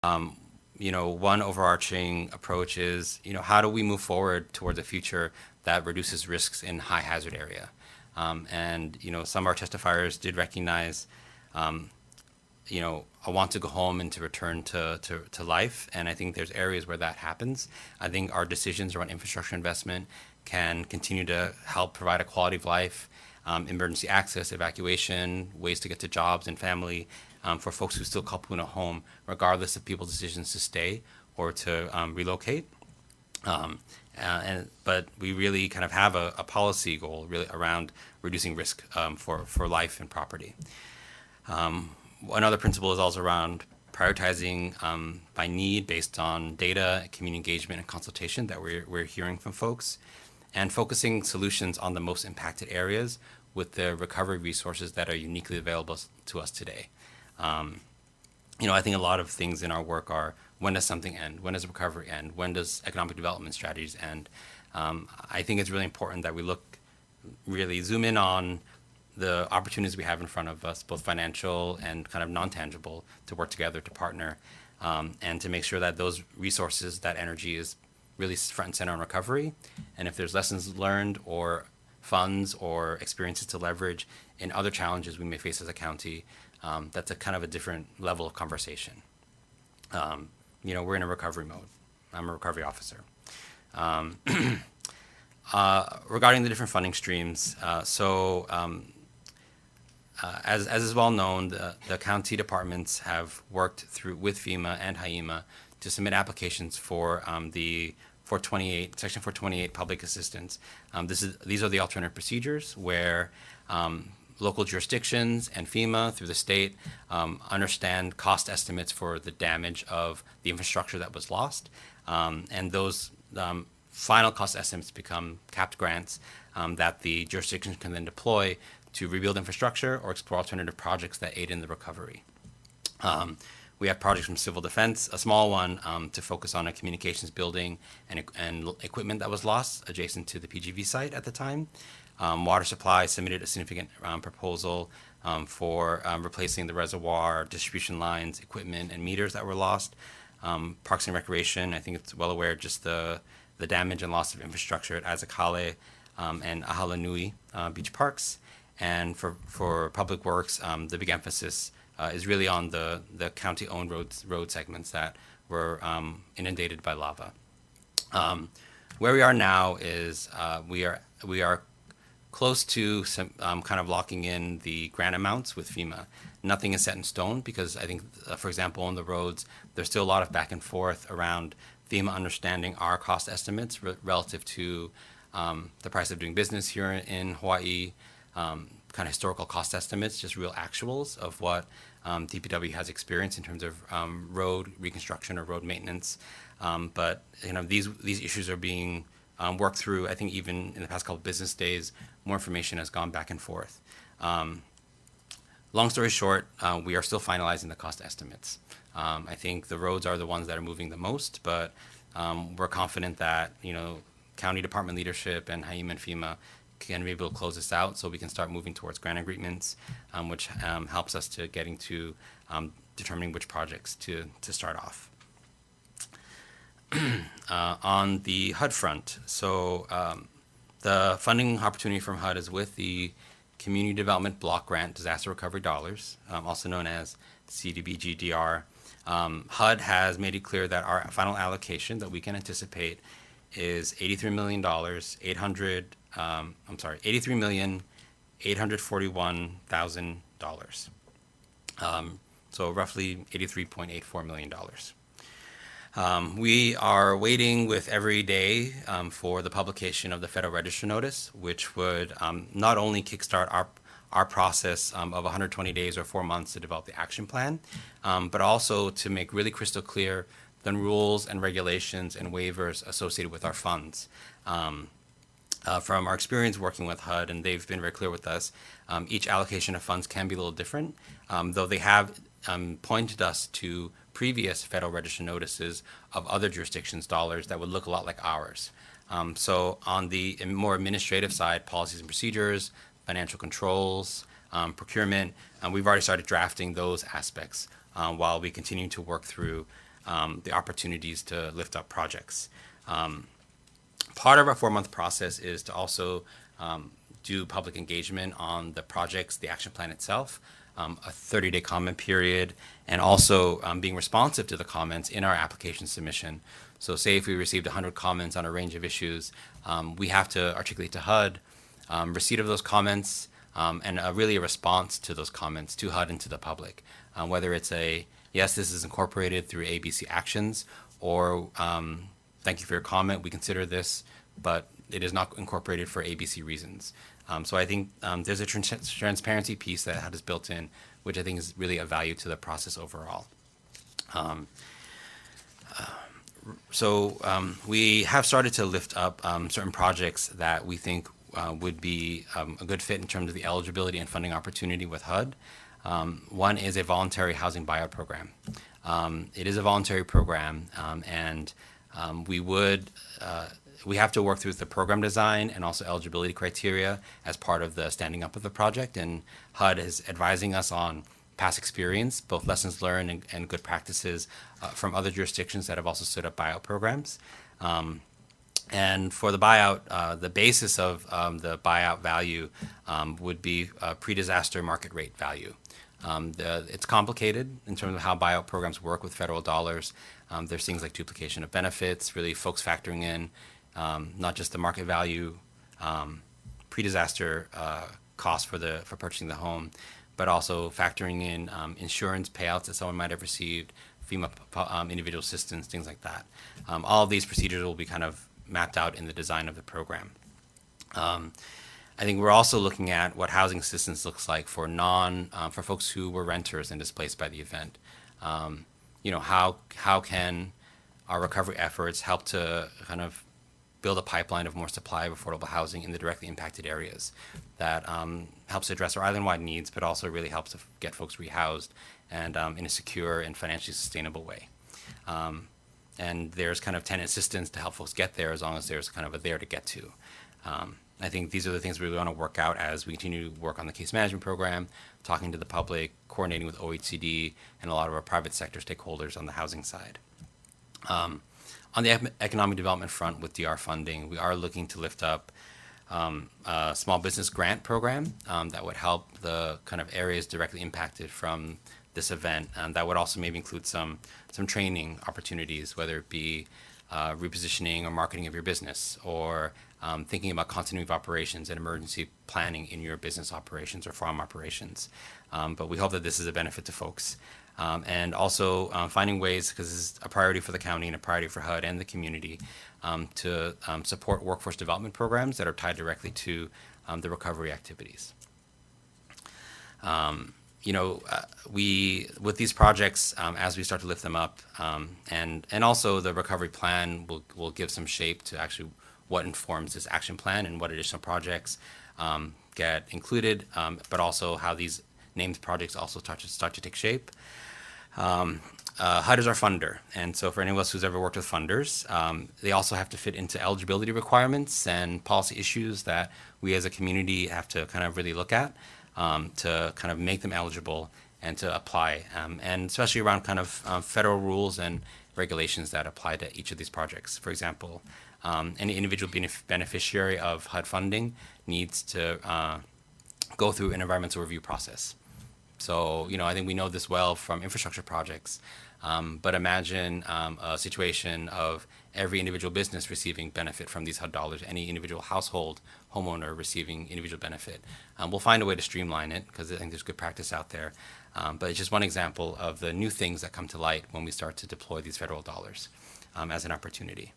One overarching approach is, how do we move forward towards a future that reduces risks in high hazard area? Some of our testifiers did recognize, I want to go home and to return to life. And I think there's areas where that happens. I think our decisions around infrastructure investment can continue to help provide a quality of life, emergency access, evacuation, ways to get to jobs and family for folks who still call Puna home, regardless of people's decisions to stay or to relocate. But we really kind of have a policy goal really around reducing risk for life and property. Another principle is also around prioritizing by need based on data, community engagement, and consultation that we're hearing from folks, and focusing solutions on the most impacted areas with the recovery resources that are uniquely available to us today. I think a lot of things in our work are, when does something end? When does recovery end? When does economic development strategies end? I think it's really important that we really zoom in on the opportunities we have in front of us, both financial and kind of non-tangible, to work together, to partner, and to make sure that those resources, that energy is really front and center on recovery. And if there's lessons learned or funds or experiences to leverage in other challenges we may face as a county, that's a kind of a different level of conversation. We're in a recovery mode. I'm a recovery officer. Regarding the different funding streams, as is well known, the county departments have worked through with FEMA and HIEMA to submit applications for the Section 428 public assistance. These are the alternative procedures where local jurisdictions and FEMA through the state understand cost estimates for the damage of the infrastructure that was lost. And those final cost estimates become capped grants that the jurisdictions can then deploy to rebuild infrastructure or explore alternative projects that aid in the recovery. We have projects from civil defense, a small one to focus on a communications building and equipment that was lost adjacent to the PGV site at the time. Water supply submitted a significant proposal for replacing the reservoir, distribution lines, equipment, and meters that were lost. Parks and Recreation, I think it's well aware just the damage and loss of infrastructure at Azakale and Ahalanui beach parks. And for Public Works, the big emphasis is really on the county-owned road segments that were inundated by lava. Where we are now is we are close to some kind of locking in the grant amounts with FEMA. Nothing is set in stone because I think, for example, on the roads, there's still a lot of back and forth around FEMA understanding our cost estimates relative to the price of doing business here in Hawaii, kind of historical cost estimates, just real actuals of what DPW has experienced in terms of road reconstruction or road maintenance. But these issues are being worked through. I think even in the past couple of business days, more information has gone back and forth. Long story short, we are still finalizing the cost estimates. I think the roads are the ones that are moving the most, but we're confident that county department leadership and HIEMA and FEMA can be able to close this out so we can start moving towards grant agreements, which helps us to getting to determining which projects to start off. On the HUD front, so the funding opportunity from HUD is with the Community Development Block Grant Disaster Recovery Dollars, also known as CDBG-DR. HUD has made it clear that our final allocation that we can anticipate is $83,841,000. So roughly $83.84 million. We are waiting with every day for the publication of the Federal Register notice, which would not only kickstart our process of 120 days or 4 months to develop the action plan, but also to make really crystal clear the rules and regulations and waivers associated with our funds. From our experience working with HUD, and they've been very clear with us, each allocation of funds can be a little different, though they have pointed us to previous Federal Register notices of other jurisdictions' dollars that would look a lot like ours. So on the more administrative side, policies and procedures, financial controls, procurement, we've already started drafting those aspects while we continue to work through the opportunities to lift up projects. Part of our 4-month process is to also do public engagement on the projects, the action plan itself, a 30-day comment period, and also being responsive to the comments in our application submission. So say if we received 100 comments on a range of issues, we have to articulate to HUD receipt of those comments and really a response to those comments to HUD and to the public, whether it's a, yes, this is incorporated through ABC actions, or thank you for your comment, we consider this, but it is not incorporated for ABC reasons. So I think there's a transparency piece that HUD is built in, which I think is really a value to the process overall. We have started to lift up certain projects that we think would be a good fit in terms of the eligibility and funding opportunity with HUD. One is a voluntary housing buyout program. It is a voluntary program, and we have to work through the program design and also eligibility criteria as part of the standing up of the project, and HUD is advising us on past experience, both lessons learned and good practices from other jurisdictions that have also stood up buyout programs. And for the buyout, the basis of the buyout value would be pre-disaster market rate value. It's complicated in terms of how buyout programs work with federal dollars. There's things like duplication of benefits, really folks factoring in not just the market value pre-disaster cost for purchasing the home, but also factoring in insurance payouts that someone might have received, FEMA individual assistance, things like that. All of these procedures will be kind of mapped out in the design of the program. I think we're also looking at what housing assistance looks like for for folks who were renters and displaced by the event. How can our recovery efforts help to kind of build a pipeline of more supply of affordable housing in the directly impacted areas that helps to address our island-wide needs, but also really helps to get folks rehoused and in a secure and financially sustainable way. And there's kind of tenant assistance to help folks get there as long as there's kind of a there to get to. I think these are the things we want to work out as we continue to work on the case management program, talking to the public, coordinating with OHCD, and a lot of our private sector stakeholders on the housing side. On the economic development front with DR funding, we are looking to lift up a small business grant program that would help the kind of areas directly impacted from this event. That would also maybe include some training opportunities, whether it be repositioning or marketing of your business, or thinking about continuity of operations and emergency planning in your business operations or farm operations. But we hope that this is a benefit to folks. And also finding ways, because this is a priority for the county and a priority for HUD and the community, to support workforce development programs that are tied directly to the recovery activities. With these projects, as we start to lift them up, and also the recovery plan will give some shape to actually what informs this action plan and what additional projects get included, but also how these named projects also start to take shape. HUD is our funder, and so for any of us who's ever worked with funders, they also have to fit into eligibility requirements and policy issues that we as a community have to kind of really look at to kind of make them eligible and to apply, and especially around kind of federal rules and regulations that apply to each of these projects. For example, any individual beneficiary of HUD funding needs to go through an environmental review process. So, I think we know this well from infrastructure projects, but imagine a situation of every individual business receiving benefit from these HUD dollars, any individual household, homeowner receiving individual benefit. We'll find a way to streamline it because I think there's good practice out there. But it's just one example of the new things that come to light when we start to deploy these federal dollars as an opportunity.